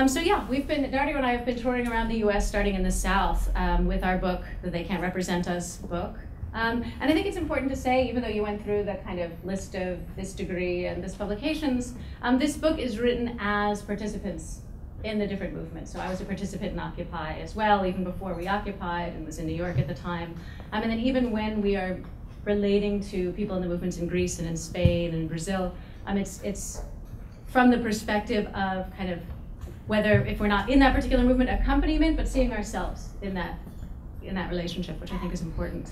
So yeah, Dario and I have been touring around the US, starting in the South, with our book, the They Can't Represent Us book. And I think it's important to say, even though you went through the kind of list of this degree and this publications, this book is written as participants in the different movements. So I was a participant in Occupy as well, even before we occupied, and was in New York at the time. And then even when we are relating to people in the movements in Greece and in Spain and Brazil, it's from the perspective of kind of whether, if we're not in that particular movement, accompaniment, but seeing ourselves in that relationship, which I think is important.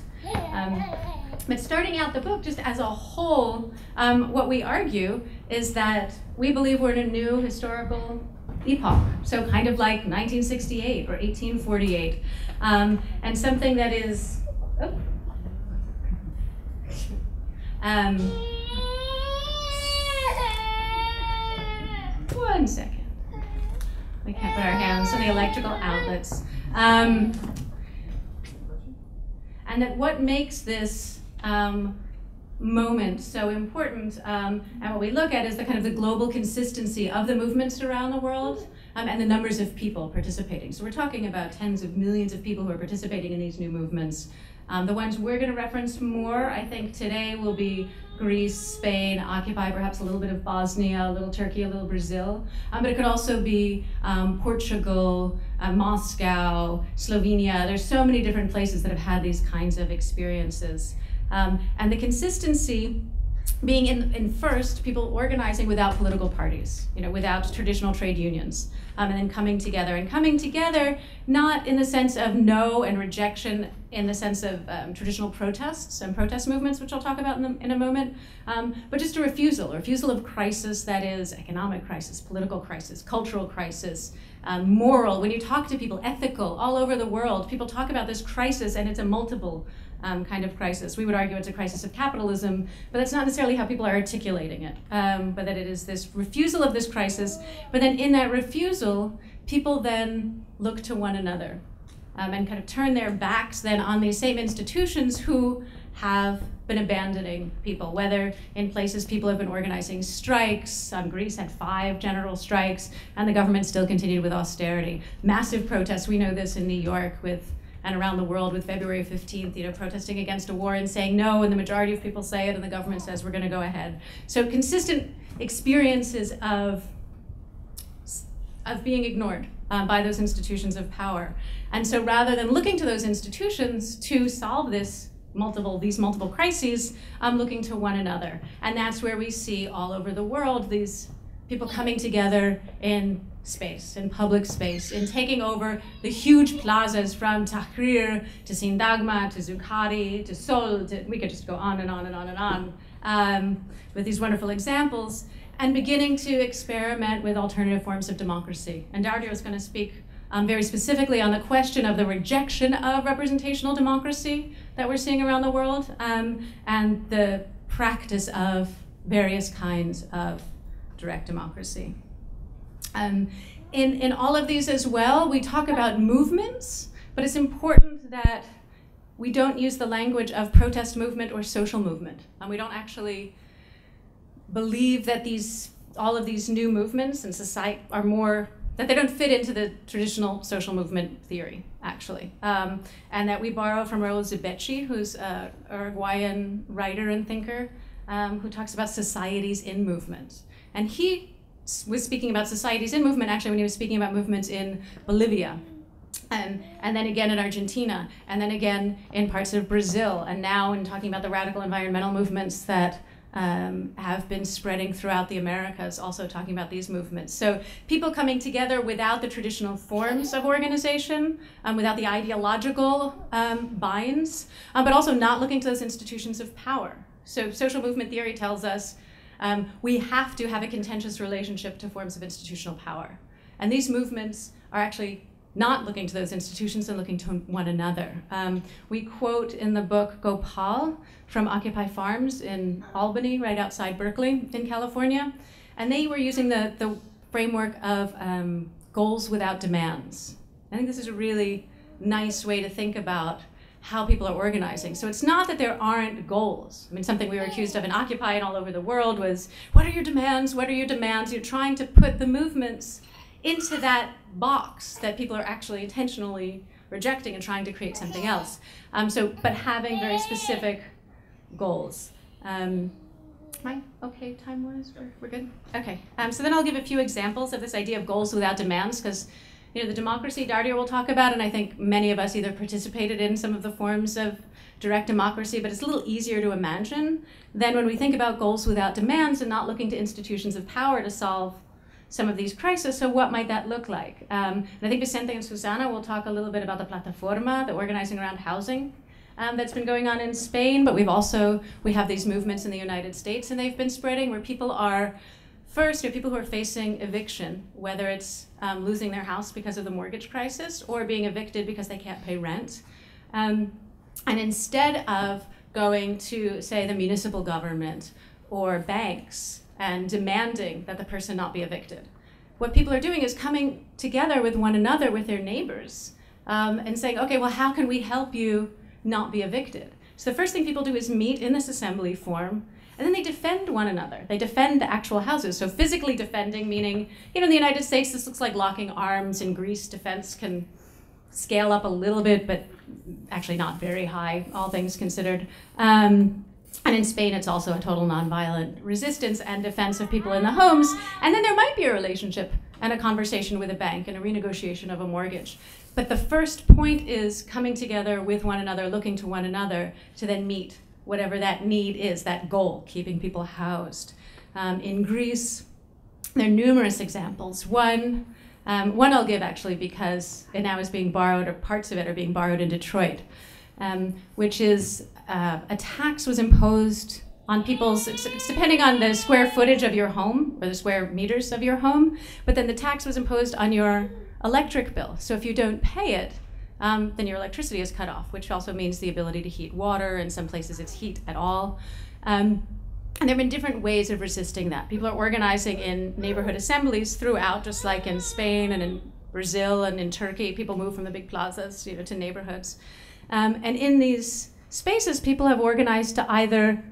But starting out the book, just as a whole, what we argue is that we believe we're in a new historical epoch, so kind of like 1968 or 1848, and something that is, one second. We can't put our hands on the electrical outlets. And that what makes this moment so important, and what we look at is the kind of the global consistency of the movements around the world, and the numbers of people participating. So we're talking about tens of millions of people who are participating in these new movements. The ones we're going to reference more, I think, today will be Greece, Spain, Occupy, perhaps a little bit of Bosnia, a little Turkey, a little Brazil. But it could also be Portugal, Moscow, Slovenia. There's so many different places that have had these kinds of experiences. And the consistency being in first, people organizing without political parties, without traditional trade unions, and then coming together not in the sense of no and rejection, in the sense of traditional protests and protest movements, which I'll talk about in a moment, but just a refusal of crisis, that is economic crisis, political crisis, cultural crisis, moral. When you talk to people, ethical, all over the world, people talk about this crisis, and it's a multiple kind of crisis. We would argue it's a crisis of capitalism, but that's not necessarily how people are articulating it, but that it is this refusal of this crisis. But then in that refusal, people then look to one another and kind of turn their backs then on these same institutions who have been abandoning people, whether in places people have been organizing strikes. Greece had 5 general strikes, and the government still continued with austerity. Massive protests, we know this in New York and around the world with February 15th, protesting against a war and saying no, and the majority of people say it, and the government says we're going to go ahead. So consistent experiences of being ignored by those institutions of power. And so rather than looking to those institutions to solve these multiple crises, looking to one another. And that's where we see all over the world these people coming together in space, in public space, in taking over the huge plazas from Tahrir to Sindagma to Zuccotti to Sol, we could just go on and on and on and on with these wonderful examples, and beginning to experiment with alternative forms of democracy. And Dario is going to speak very specifically on the question of the rejection of representational democracy that we're seeing around the world, and the practice of various kinds of direct democracy. In all of these as well, we talk about movements, but it's important that we don't use the language of protest movement or social movement. We don't actually believe that all of these new movements in society are that they don't fit into the traditional social movement theory, actually. And that we borrow from Raul Zibeci, who's a Uruguayan writer and thinker, who talks about societies in movement. And he was speaking about societies in movement, actually, when he was speaking about movements in Bolivia, and then again in Argentina, and then again in parts of Brazil, and now in talking about the radical environmental movements that have been spreading throughout the Americas, also talking about these movements. So people coming together without the traditional forms of organization, without the ideological binds, but also not looking to those institutions of power. So social movement theory tells us we have to have a contentious relationship to forms of institutional power. And these movements are actually not looking to those institutions and looking to one another. We quote in the book Gopal from Occupy Farms in Albany, right outside Berkeley in California. And they were using the framework of goals without demands. I think this is a really nice way to think about how people are organizing. So it's not that there aren't goals. I mean, something we were accused of in Occupy and all over the world was, what are your demands? What are your demands? You're trying to put the movements into that box that people are actually intentionally rejecting and trying to create something else. But having very specific goals. Am I okay time-wise? We're good? Okay. So then I'll give a few examples of this idea of goals without demands, because the democracy Dardia will talk about, and I think many of us either participated in some of the forms of direct democracy, but it's a little easier to imagine than when we think about goals without demands and not looking to institutions of power to solve some of these crises. So what might that look like? And I think Vicente and Susana will talk a little bit about the Plataforma, the organizing around housing that's been going on in Spain, but we have these movements in the United States, and they've been spreading where people are, first, people who are facing eviction, whether it's losing their house because of the mortgage crisis or being evicted because they can't pay rent. And instead of going to, say, the municipal government or banks and demanding that the person not be evicted, what people are doing is coming together with one another, with their neighbors, and saying, okay, well, how can we help you not be evicted? So the first thing people do is meet in this assembly form, and then they defend one another. They defend the actual houses. So physically defending, meaning, in the United States, this looks like locking arms. In Greece, defense can scale up a little bit, but actually not very high, all things considered. And in Spain, it's also a total nonviolent resistance and defense of people in the homes. And then there might be a relationship and a conversation with a bank and a renegotiation of a mortgage. But the first point is coming together with one another, looking to one another to then meet whatever that need is, that goal, keeping people housed. In Greece, there are numerous examples. One I'll give actually because it now is being borrowed, or parts of it are being borrowed in Detroit, which is a tax was imposed on people's, it's depending on the square footage of your home or the square meters of your home, but then the tax was imposed on your electric bill. So if you don't pay it, then your electricity is cut off, which also means the ability to heat water. In some places it's heat at all. And there have been different ways of resisting that. People are organizing in neighborhood assemblies throughout, just like in Spain and in Brazil and in Turkey. People move from the big plazas, to neighborhoods. And in these spaces, people have organized to either,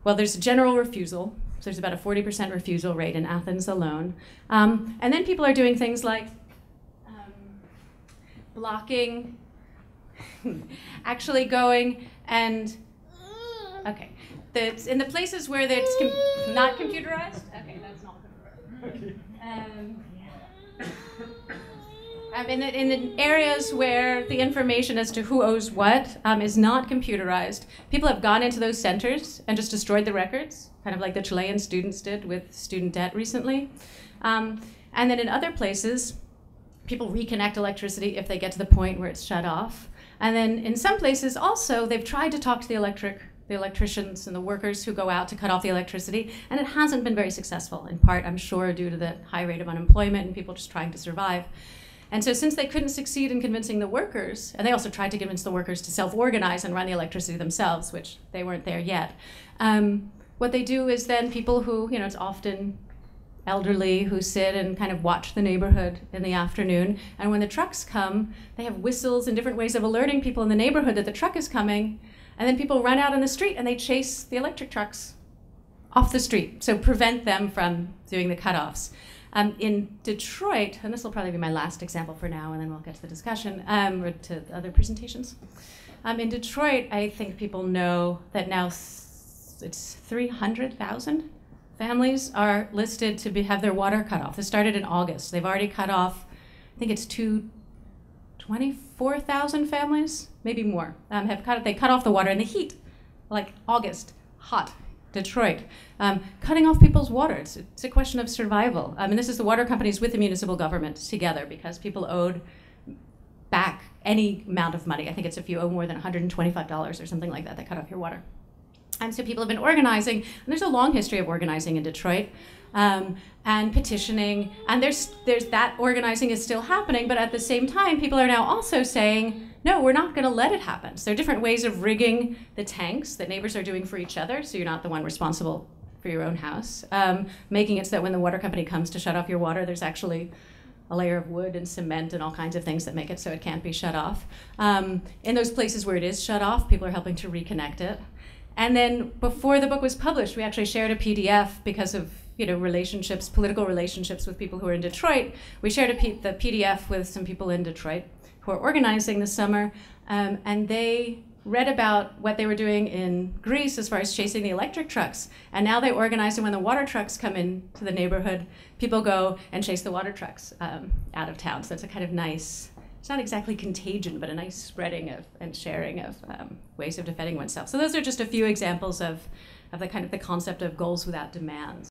well, there's a general refusal. So there's about a 40% refusal rate in Athens alone. And then people are doing things like blocking, actually going and, okay. In the places where it's not computerized, okay, that's not computerized. In the areas where the information as to who owes what is not computerized, people have gone into those centers and just destroyed the records, kind of like the Chilean students did with student debt recently. And then in other places, people reconnect electricity if they get to the point where it's shut off. And then in some places also, they've tried to talk to the electricians and the workers who go out to cut off the electricity, and it hasn't been very successful, in part, I'm sure, due to the high rate of unemployment and people just trying to survive. And so since they couldn't succeed in convincing the workers, and they also tried to convince the workers to self-organize and run the electricity themselves, which they weren't there yet, what they do is then people who, it's often elderly who sit and kind of watch the neighborhood in the afternoon. And when the trucks come, they have whistles and different ways of alerting people in the neighborhood that the truck is coming. And then people run out on the street and they chase the electric trucks off the street, so prevent them from doing the cutoffs. In Detroit, and this will probably be my last example for now, and then we'll get to the discussion, or to other presentations. In Detroit, I think people know that now it's 300,000 families are listed to have their water cut off. This started in August. They've already cut off, I think it's 24,000 families, maybe more, they cut off the water in the heat, like August, hot, Detroit, cutting off people's water. It's a question of survival. And this is the water companies with the municipal government together, because people owed back any amount of money. I think it's if you owe more than $125 or something like that, they cut off your water. And so people have been organizing, and there's a long history of organizing in Detroit, and petitioning, and there's that organizing is still happening, but at the same time, people are now also saying, no, we're not gonna let it happen. So there are different ways of rigging the tanks that neighbors are doing for each other, so you're not the one responsible for your own house, making it so that when the water company comes to shut off your water, there's actually a layer of wood and cement and all kinds of things that make it so it can't be shut off. In those places where it is shut off, people are helping to reconnect it. And then before the book was published, we actually shared a PDF because of relationships, political relationships with people who are in Detroit. We shared the PDF with some people in Detroit who are organizing this summer, and they read about what they were doing in Greece as far as chasing the electric trucks. And now they organize, and when the water trucks come into the neighborhood, people go and chase the water trucks out of town. So it's a kind of nice, it's not exactly contagion, but a nice spreading of and sharing of ways of defending oneself. So those are just a few examples of the kind of the concept of goals without demands.